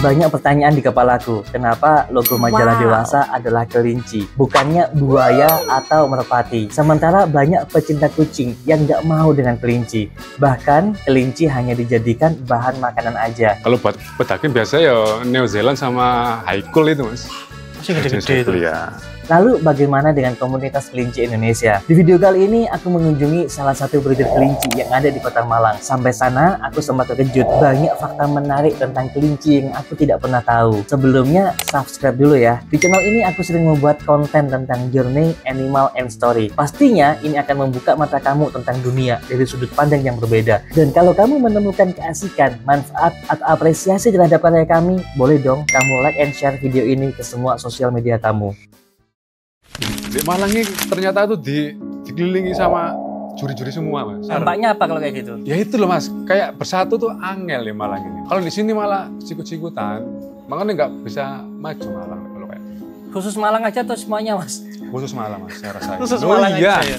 Banyak pertanyaan di kepalaku, kenapa logo majalah dewasa adalah kelinci, bukannya buaya atau merpati. Sementara banyak pecinta kucing yang nggak mau dengan kelinci. Bahkan kelinci hanya dijadikan bahan makanan aja. Kalau buat pedagang biasa ya New Zealand sama High Cool itu mas. Masih gede-gede itu. Ya. Lalu bagaimana dengan komunitas kelinci Indonesia? Di video kali ini aku mengunjungi salah satu breeder kelinci yang ada di Kota Malang. Sampai sana aku sempat terkejut, banyak fakta menarik tentang kelinci yang aku tidak pernah tahu. Sebelumnya subscribe dulu ya. Di channel ini aku sering membuat konten tentang journey, animal, and story. Pastinya ini akan membuka mata kamu tentang dunia dari sudut pandang yang berbeda. Dan kalau kamu menemukan keasikan, manfaat, atau apresiasi terhadap karya kami, boleh dong kamu like and share video ini ke semua sosial media kamu. Di Malang ini ternyata tuh dikelilingi sama juri-juri semua mas. Dampaknya apa kalau kayak gitu? Ya itu loh mas, kayak bersatu tuh angel di Malang ini. Kalau di sini malah sikut-sikutan, makanya nggak bisa maju Malang kalau kayak. Khusus Malang aja atau semuanya mas? Khusus Malang mas, saya rasa. Khusus Malang aja ya?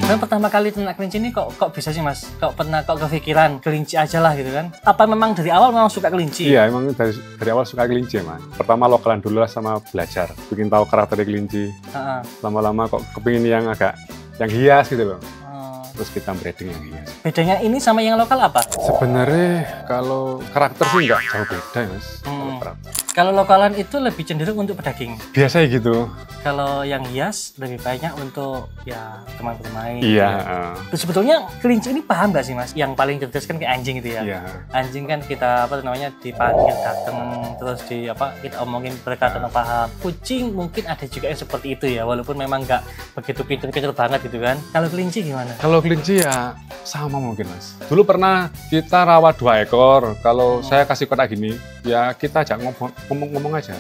Dan pertama kali ternak kelinci ini kok bisa sih mas? Kok kepikiran kelinci aja lah gitu kan? Apa memang dari awal memang suka kelinci? Iya, emang dari awal suka kelinci mas. Pertama lokalan dulu lah sama belajar, bikin tahu karakter kelinci. Lama-lama kok kepingin yang hias gitu loh. Terus kita breeding yang hias. Bedanya ini sama yang lokal apa? Sebenarnya kalau karakter sih nggak jauh beda mas. Kalau lokalan itu lebih cenderung untuk pedaging. Biasanya gitu. Kalau yang hias lebih banyak untuk ya teman bermain. Iya. Terus sebetulnya kelinci ini paham nggak sih mas? Yang paling cerdas kan kayak anjing gitu ya. Iya. Anjing kan kita dipanggil datang terus kita omongin mereka tentang paham. Kucing mungkin ada juga yang seperti itu ya, walaupun memang nggak begitu pintar banget gitu kan. Kalau kelinci gimana? Kalau kelinci ya sama mungkin mas. Dulu pernah kita rawat 2 ekor. Kalau saya kasih kotak gini, ya kita ajak ngomong aja.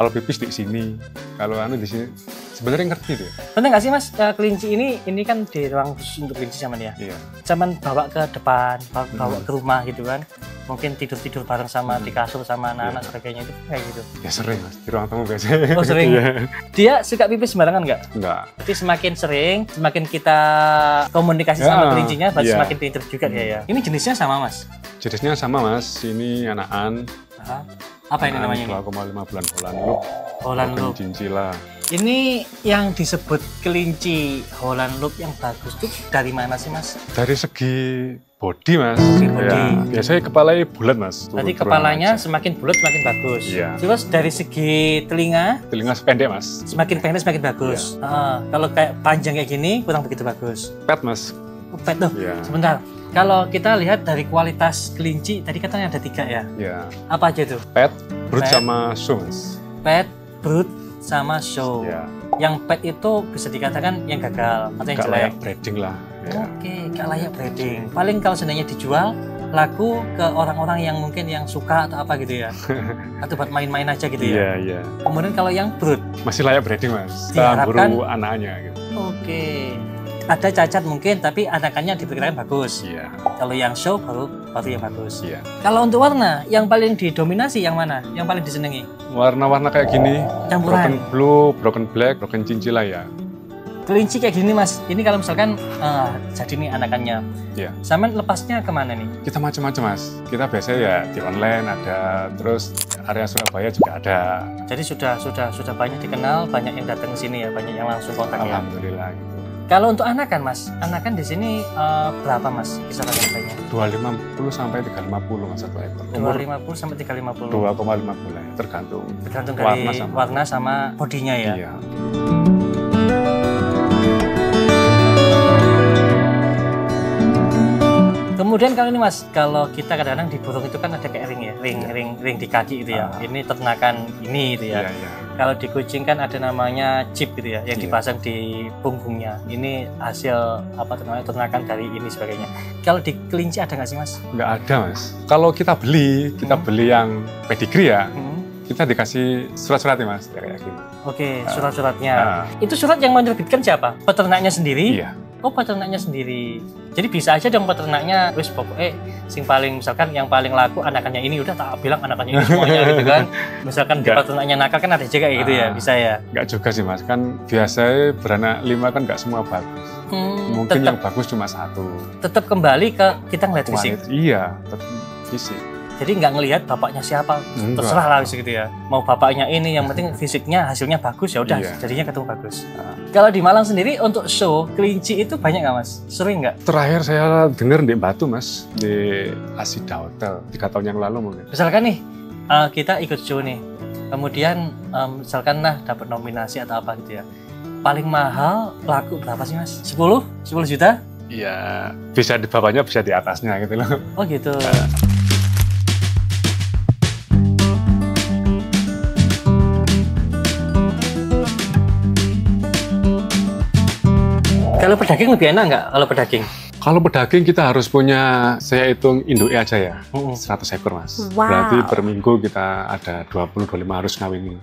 Kalau pipis di sini, kalau anu di sini, sebenarnya ngerti deh. Bener nggak sih mas, kelinci ini kan di ruang khusus untuk kelinci zaman ya? Iya. Zaman bawa ke depan, bawa ke rumah gitu kan? Mungkin tidur bareng sama di kasur sama anak-anak sebagainya itu kayak gitu? Ya sering mas, di ruang tamu biasanya. Oh sering? Dia suka pipis sembarangan nggak? Enggak. Berarti semakin sering, semakin kita komunikasi sama kelincinya, berarti semakin pintar juga dia ya? Ini jenisnya sama mas? Jenisnya sama mas, ini anakan. Apa ini namanya? 2,5 bulan Holland Look. Holland Look. Cincila. Ini yang disebut kelinci Holland Look yang bagus tuh dari mana sih mas? Dari segi body mas. Body. Ya, biasanya kepalanya bulat mas. Berarti kepalanya semakin bulat semakin bagus. Iya. Terus dari segi telinga? Telinga pendek mas. Semakin pendek semakin bagus. Iya. Kalau kayak panjang kayak gini kurang begitu bagus. Pet mas. Pet tuh. Iya. Sebentar. Kalau kita lihat dari kualitas kelinci, tadi katanya ada 3 ya? Iya. Apa aja tuh? Pet, brood sama show mas. Pet, brood, sama show. Iya. Yang pet itu bisa dikatakan yang gagal atau yang jelek? Layak breeding lah. Ya. Oke, gak layak breeding. Paling kalau seandainya dijual, laku ke orang-orang yang mungkin yang suka atau apa gitu ya? Atau buat main-main aja gitu ya? Iya, iya. Kemudian kalau yang brood? Masih layak breeding mas. Diharapkan buru anaknya gitu. Oke. Ada cacat mungkin, tapi anakannya diperkirakan bagus. Iya. Kalau yang show baru yang bagus. Iya. Kalau untuk warna, yang paling didominasi yang mana? Yang paling disenangi? Warna-warna kayak gini. Campuran. Broken blue, broken black, broken cincila ya. Kelinci kayak gini mas, ini kalau misalkan jadi nih anakannya. Iya. Sama lepasnya kemana nih? Kita macam-macam mas. Kita biasanya ya di online ada, terus area Surabaya juga ada. Jadi sudah banyak dikenal, banyak yang datang ke sini ya, banyak yang langsung kontak ya. Alhamdulillah gitu. Kalau untuk anakan mas, anakan di sini berapa mas kisaran harganya? 250 sampai 350 mas satu ekor. 250 sampai 350. 2,5 bulan, tergantung dari warna sama bodinya ya. Iya. Kemudian kalau ini mas, kalau kita kadang-kadang di burung itu kan ada kayak ring ya, ring di kaki itu ya. Ini ternakan ini itu ya. Iya. Kalau di kucing kan ada namanya chip gitu ya, yang dipasang di punggungnya. Ini hasil ternakan dari ini sebagainya. Kalau di kelinci ada nggak sih mas? Nggak ada mas. Kalau kita beli yang pedigree ya, kita dikasih surat-suratnya mas, kayak gitu. Oke, surat-suratnya. Itu surat yang menerbitkan siapa? Peternaknya sendiri? Iya. Oh, peternaknya sendiri. Jadi bisa aja dong peternaknya wis pokoknya sing paling misalkan yang paling laku anakannya ini udah tak bilang anakannya ini semuanya gitu kan. Misalkan di peternaknya nakal kan ada juga kayak gitu ya, bisa ya. Enggak juga sih Mas, kan biasanya beranak 5 kan enggak semua bagus. Mungkin yang bagus cuma 1. Tetap kembali ke kita ngeliat fisik. Iya, tetap fisik. Jadi nggak ngelihat bapaknya siapa, terserah lah gitu ya. Mau bapaknya ini, yang penting fisiknya hasilnya bagus ya udah, jadinya ketemu bagus. Kalau di Malang sendiri untuk show kelinci itu banyak nggak Mas? Sering nggak? Terakhir saya dengar di Batu Mas, di Asida Hotel 3 tahun yang lalu mungkin. Misalkan nih kita ikut show nih, kemudian misalkan dapat nominasi atau apa gitu ya. Paling mahal laku berapa sih Mas? 10 juta? Iya, bisa di bawahnya bisa di atasnya gitu loh. Oh gitu. Kalau pedaging lebih enak nggak kalau pedaging? Kalau pedaging kita harus punya, saya hitung induknya aja ya, 100 ekor Mas. Wow. Berarti per minggu kita ada 20-25 harus ngawinin.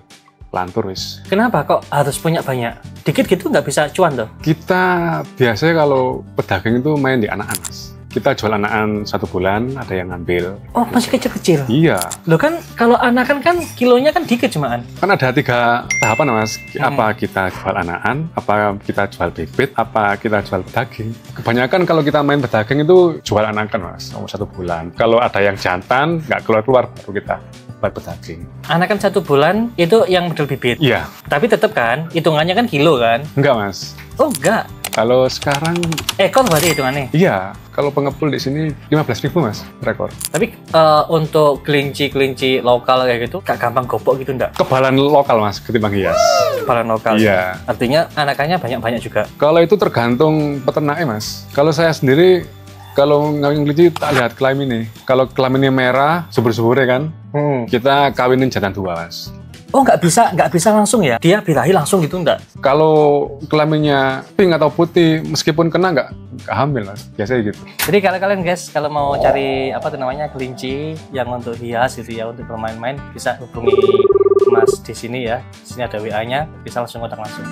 Lantur wis. Kenapa kok harus punya banyak? Dikit gitu nggak bisa cuan tuh? Kita biasanya kalau pedaging itu main di anakan Mas. Kita jual anakan 1 bulan, ada yang ngambil. Oh, masih kecil-kecil? Iya. Loh kan kalau anakan kan kilonya kan dikit cumaan. Kan ada 3 tahapan Mas. Apa kita jual anakan, apa kita jual bibit, apa kita jual pedaging. Kebanyakan kalau kita main pedaging itu jual anakan Mas, nomor 1 bulan. Kalau ada yang jantan, nggak keluar-keluar baru kita buat pedaging. Anakan 1 bulan itu yang model bibit? Iya. Tapi tetap kan, hitungannya kan kilo kan? Enggak Mas. Oh enggak? Kalau sekarang ekor berarti hitungannya? Iya, kalau pengepul di sini 15.000 Mas, rekor. Tapi untuk kelinci lokal kayak gitu, gak gampang gopok gitu enggak? Kebalan lokal Mas, ketimbang hias. Kebalan lokal? Iya. Artinya anakannya banyak-banyak juga? Kalau itu tergantung peternaknya Mas. Kalau saya sendiri, kalau ngawin kelinci tak lihat kelaminnya. Kalau kelaminnya merah, subur-suburnya kan, kita kawinin jantan 2 Mas. Oh nggak bisa langsung ya? Dia birahi langsung gitu enggak? Kalau kelaminnya pink atau putih, meskipun kena nggak hamil Mas, biasanya gitu. Jadi kalian guys, kalau mau cari apa tuh namanya kelinci yang untuk hias gitu ya, untuk bermain-main, bisa hubungi Mas di sini ya. Di sini ada WA-nya, bisa langsung kontak langsung.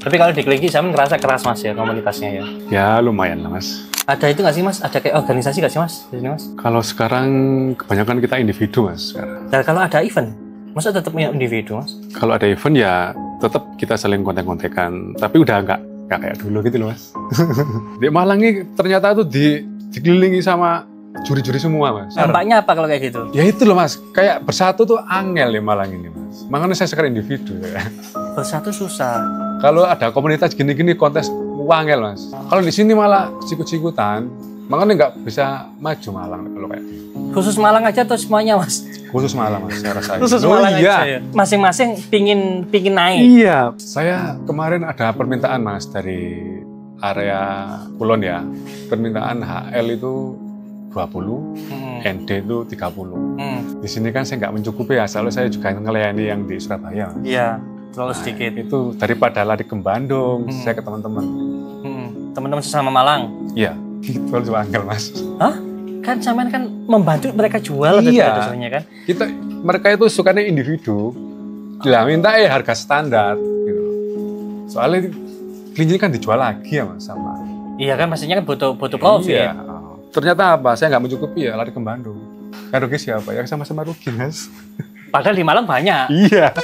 Tapi kalau di kelinci saya ngerasa keras Mas ya komunitasnya ya. Ya lumayan lah Mas. Ada itu nggak sih Mas? Ada kayak organisasi nggak sih Mas di sini Mas? Kalau sekarang kebanyakan kita individu Mas sekarang. Dan kalau ada event, masa tetap punya individu Mas? Kalau ada event ya tetap kita saling kontek-kontekan. Tapi udah nggak kayak dulu gitu loh Mas. Di Malang ini ternyata tuh dikelilingi sama juri-juri semua Mas. Dampaknya apa kalau kayak gitu? Ya itu loh Mas, kayak bersatu tuh angel di Malang ini Mas. Makanya saya sekarang individu ya. Bersatu susah. Kalau ada komunitas gini-gini kontes wangel Mas. Kalau di sini malah sikut-sikutan, makanya nggak bisa maju Malang kalau kayak gitu. Khusus Malang aja atau semuanya Mas? Khusus Malang Mas, saya rasa. Khusus Malang aja ya? Masing-masing pingin naik? Iya. Saya kemarin ada permintaan Mas dari area Kulon ya. Permintaan HL itu 20, ND itu 30. Di sini kan saya nggak mencukupi ya, soalnya saya juga ngelayani yang di Surabaya. Iya, terlalu sedikit. Itu daripada lari ke Bandung, saya ke teman-teman. Teman-teman sesama Malang? Iya, itu harus angkel Mas. Hah? Kan sampean kan membantu mereka jual iya. Kan? Mereka itu sukanya individu, minta harga standar. Gitu. Soalnya kelinci kan dijual lagi ya Mas sama. Iya kan, pastinya kan butuh profit. Iya. Ternyata apa? Saya nggak mencukupi ya, lari ke Bandung. Kan rugi siapa? Ya sama-sama rugi Mas. Padahal di Malang banyak. Iya.